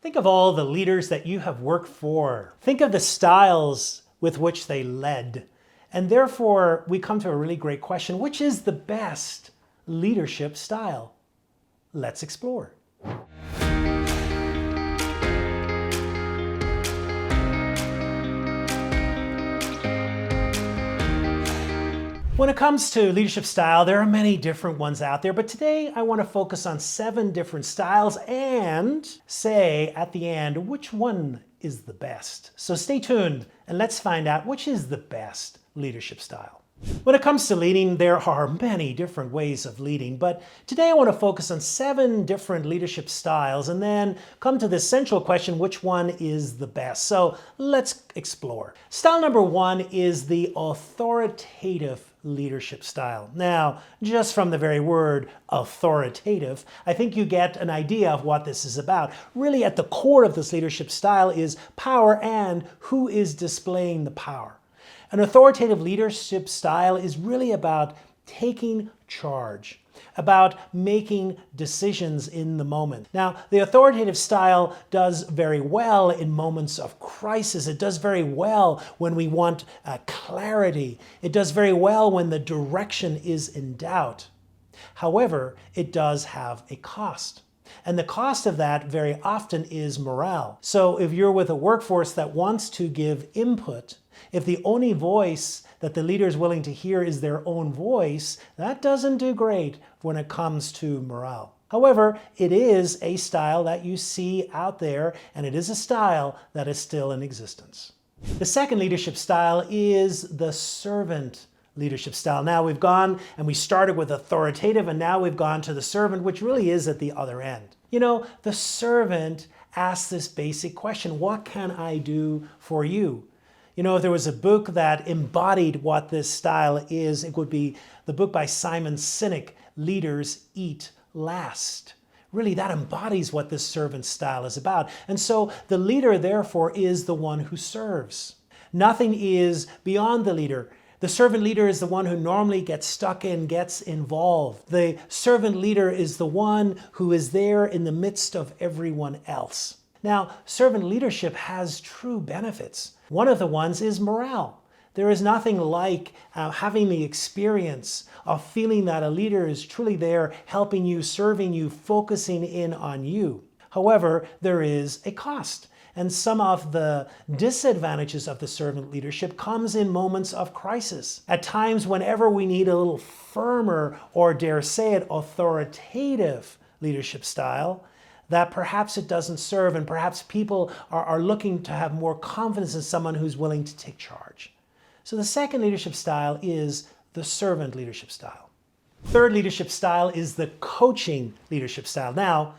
Think of all the leaders that you have worked for. Think of the styles with which they led. And therefore, we come to a really great question. Which is the best leadership style? Let's explore. When it comes to leadership style, there are many different ones out there, but today I want to focus on 7 different styles and say at the end which one is the best. So stay tuned and let's find out which is the best leadership style. When it comes to leading, there are many different ways of leading, but today I want to focus on 7 different leadership styles and then come to the central question, which one is the best? So let's explore. Style number 1 is the authoritative leadership style. Now, just from the very word authoritative, I think you get an idea of what this is about. Really, at the core of this leadership style is power and who is displaying the power. An authoritative leadership style is really about taking charge, about making decisions in the moment. Now, the authoritative style does very well in moments of crisis. It does very well when we want clarity. It does very well when the direction is in doubt. However, it does have a cost. And the cost of that very often is morale. So if you're with a workforce that wants to give input, if the only voice that the leader is willing to hear is their own voice, that doesn't do great when it comes to morale. However, it is a style that you see out there, and it is a style that is still in existence. The second leadership style is the servant leadership style. Now we've gone and we started with authoritative, and now we've gone to the servant, which really is at the other end. You know, the servant asks this basic question: what can I do for you? You know, if there was a book that embodied what this style is, it would be the book by Simon Sinek, Leaders Eat Last. Really, that embodies what this servant style is about. And so the leader, therefore, is the one who serves. Nothing is beyond the leader. The servant leader is the one who normally gets stuck in, gets involved. The servant leader is the one who is there in the midst of everyone else. Now, servant leadership has true benefits. One of the ones is morale. There is nothing like having the experience of feeling that a leader is truly there, helping you, serving you, focusing in on you. However, there is a cost. And some of the disadvantages of the servant leadership comes in moments of crisis. At times, whenever we need a little firmer, or dare say it, authoritative leadership style, that perhaps it doesn't serve, and perhaps people are looking to have more confidence in someone who's willing to take charge. So the second leadership style is the servant leadership style. Third leadership style is the coaching leadership style. Now,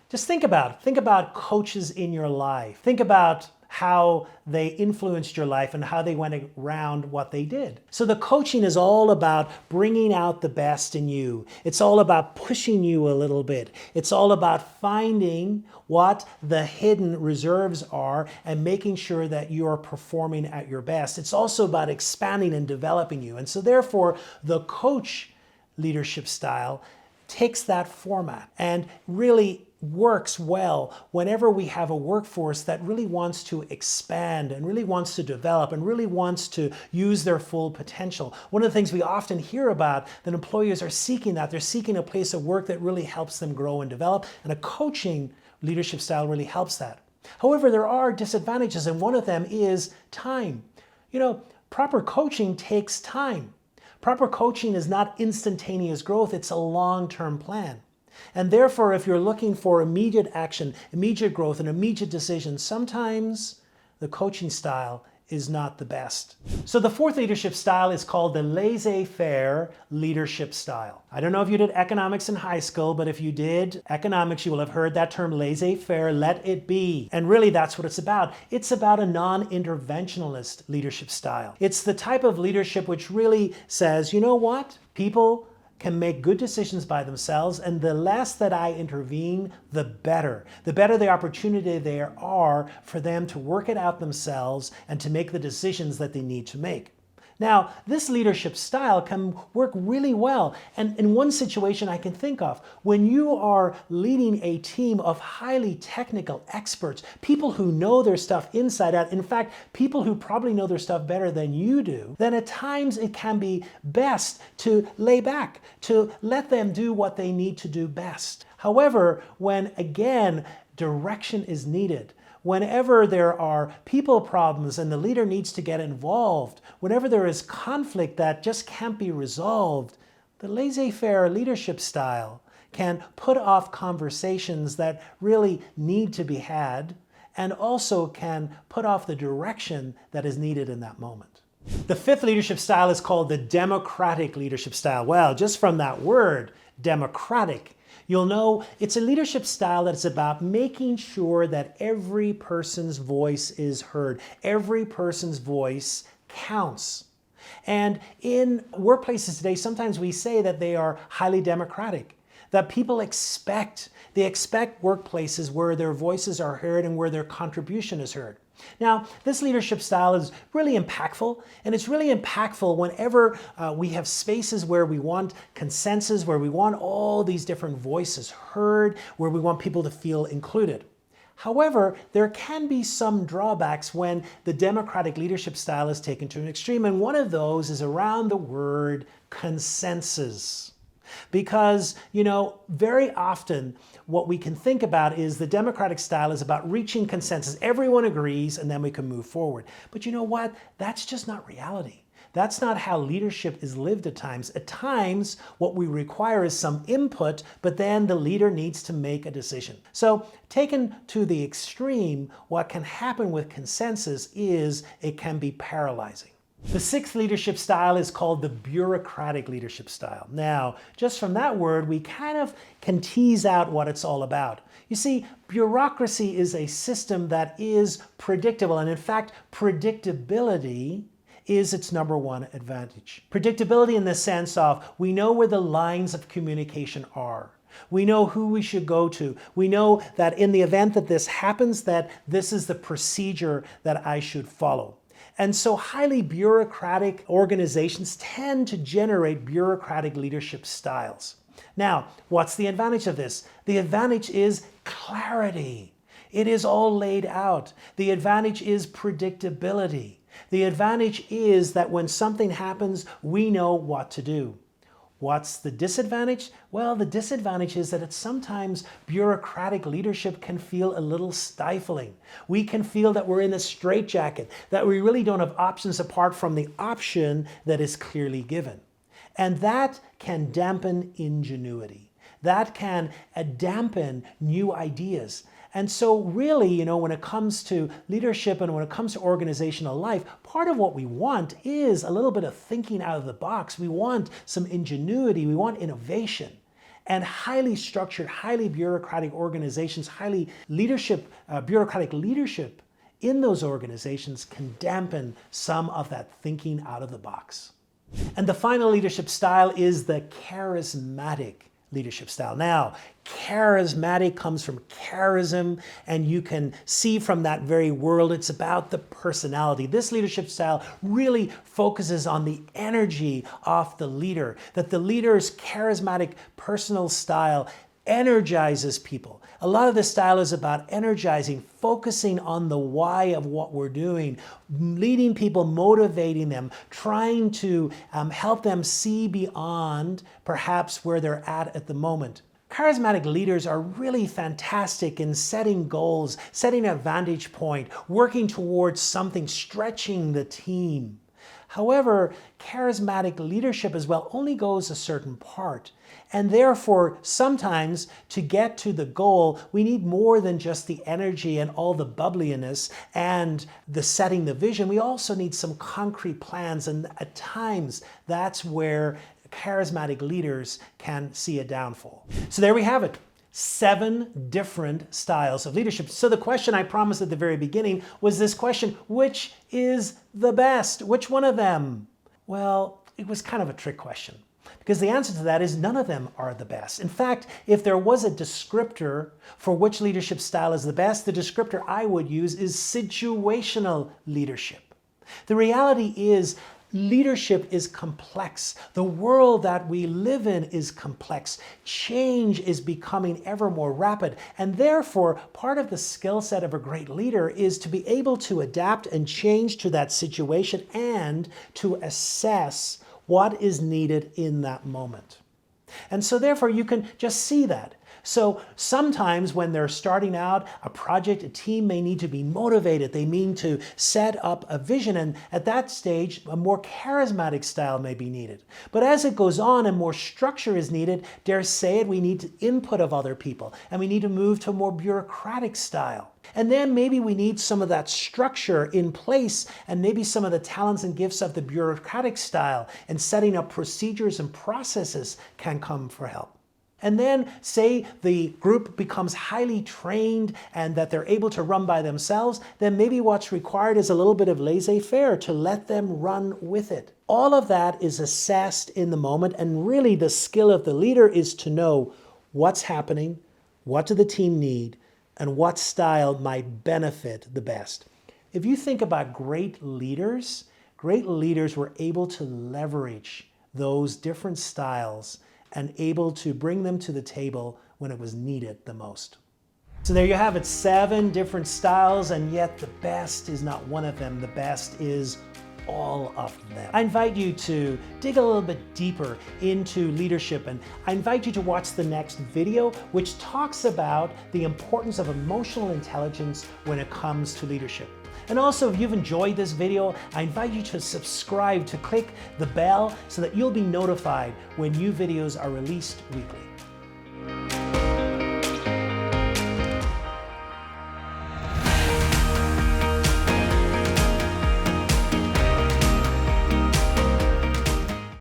just think about coaches in your life. Think about how they influenced your life and how they went around what they did. So the coaching is all about bringing out the best in you. It's all about pushing you a little bit. It's all about finding what the hidden reserves are and making sure that you're performing at your best. It's also about expanding and developing you. And so therefore, the coach leadership style takes that format and really works well whenever we have a workforce that really wants to expand and really wants to develop and really wants to use their full potential. One of the things we often hear about that employers are seeking that. They're seeking a place of work that really helps them grow and develop, and a coaching leadership style really helps that. However, there are disadvantages, and one of them is time. You know, proper coaching takes time. Proper coaching is not instantaneous growth, it's a long-term plan. And therefore, if you're looking for immediate action, immediate growth, and immediate decisions, sometimes the coaching style is not the best. So the fourth leadership style is called the laissez-faire leadership style. I don't know if you did economics in high school, but if you did economics, you will have heard that term laissez-faire, let it be. And really that's what it's about. It's about a non-interventionalist leadership style. It's the type of leadership which really says, you know what? People can make good decisions by themselves, and the less that I intervene, the better. The better the opportunity there are for them to work it out themselves and to make the decisions that they need to make. Now, this leadership style can work really well. And in one situation I can think of, when you are leading a team of highly technical experts, people who know their stuff inside out, in fact, people who probably know their stuff better than you do, then at times it can be best to lay back, to let them do what they need to do best. However, when again, direction is needed, whenever there are people problems and the leader needs to get involved, whenever there is conflict that just can't be resolved, the laissez-faire leadership style can put off conversations that really need to be had and also can put off the direction that is needed in that moment. The fifth leadership style is called the democratic leadership style. Well, just from that word, democratic, you'll know it's a leadership style that's about making sure that every person's voice is heard. Every person's voice counts. And in workplaces today, sometimes we say that they are highly democratic, that people expect workplaces where their voices are heard and where their contribution is heard. Now, this leadership style is really impactful, and it's really impactful whenever we have spaces where we want consensus, where we want all these different voices heard, where we want people to feel included. However, there can be some drawbacks when the democratic leadership style is taken to an extreme, and one of those is around the word consensus. Because, very often what we can think about is the democratic style is about reaching consensus. Everyone agrees and then we can move forward. But you know what? That's just not reality. That's not how leadership is lived at times. At times, what we require is some input, but then the leader needs to make a decision. So taken to the extreme, what can happen with consensus is it can be paralyzing. The sixth leadership style is called the bureaucratic leadership style. Now, just from that word, we kind of can tease out what it's all about. You see, bureaucracy is a system that is predictable, and in fact, predictability is its number one advantage. Predictability in the sense of we know where the lines of communication are. We know who we should go to. We know that in the event that this happens, that this is the procedure that I should follow. And so highly bureaucratic organizations tend to generate bureaucratic leadership styles. Now, what's the advantage of this? The advantage is clarity. It is all laid out. The advantage is predictability. The advantage is that when something happens, we know what to do. What's the disadvantage? Well, the disadvantage is that sometimes bureaucratic leadership can feel a little stifling. We can feel that we're in a straitjacket, that we really don't have options apart from the option that is clearly given. And that can dampen ingenuity. That can dampen new ideas. And so really, when it comes to leadership and when it comes to organizational life, part of what we want is a little bit of thinking out of the box. We want some ingenuity. We want innovation. And highly structured, highly bureaucratic organizations, highly bureaucratic leadership in those organizations can dampen some of that thinking out of the box. And the final leadership style is the charismatic leadership style. Now, charismatic comes from charism, and you can see from that very word, it's about the personality. This leadership style really focuses on the energy of the leader, that the leader's charismatic personal style energizes people. A lot of this style is about energizing, focusing on the why of what we're doing, leading people, motivating them, trying to help them see beyond perhaps where they're at the moment. Charismatic leaders are really fantastic in setting goals, setting a vantage point, working towards something, stretching the team. However, charismatic leadership as well only goes a certain part. And therefore, sometimes to get to the goal, we need more than just the energy and all the bubbliness and the setting the vision. We also need some concrete plans. And at times, that's where charismatic leaders can see a downfall. So there we have it. 7 different styles of leadership. So the question I promised at the very beginning was this question: which is the best? Which one of them? Well, it was kind of a trick question, because the answer to that is none of them are the best. In fact, if there was a descriptor for which leadership style is the best, the descriptor I would use is situational leadership. The reality is, Leadership is complex. The world that we live in is complex. Change is becoming ever more rapid. And therefore, part of the skill set of a great leader is to be able to adapt and change to that situation and to assess what is needed in that moment. And so therefore, you can just see that. So sometimes when they're starting out a project, a team may need to be motivated. They mean to set up a vision. And at that stage, a more charismatic style may be needed. But as it goes on and more structure is needed, dare say it, we need input of other people. And we need to move to a more bureaucratic style. And then maybe we need some of that structure in place and maybe some of the talents and gifts of the bureaucratic style and setting up procedures and processes can come for help. And then say the group becomes highly trained and that they're able to run by themselves, then maybe what's required is a little bit of laissez-faire to let them run with it. All of that is assessed in the moment, and really the skill of the leader is to know what's happening, what do the team need, and what style might benefit the best. If you think about great leaders were able to leverage those different styles and able to bring them to the table when it was needed the most. So there you have it, 7 different styles, and yet the best is not one of them. The best is all of them. I invite you to dig a little bit deeper into leadership, and I invite you to watch the next video, which talks about the importance of emotional intelligence when it comes to leadership. And also, if you've enjoyed this video, I invite you to subscribe, to click the bell so that you'll be notified when new videos are released weekly.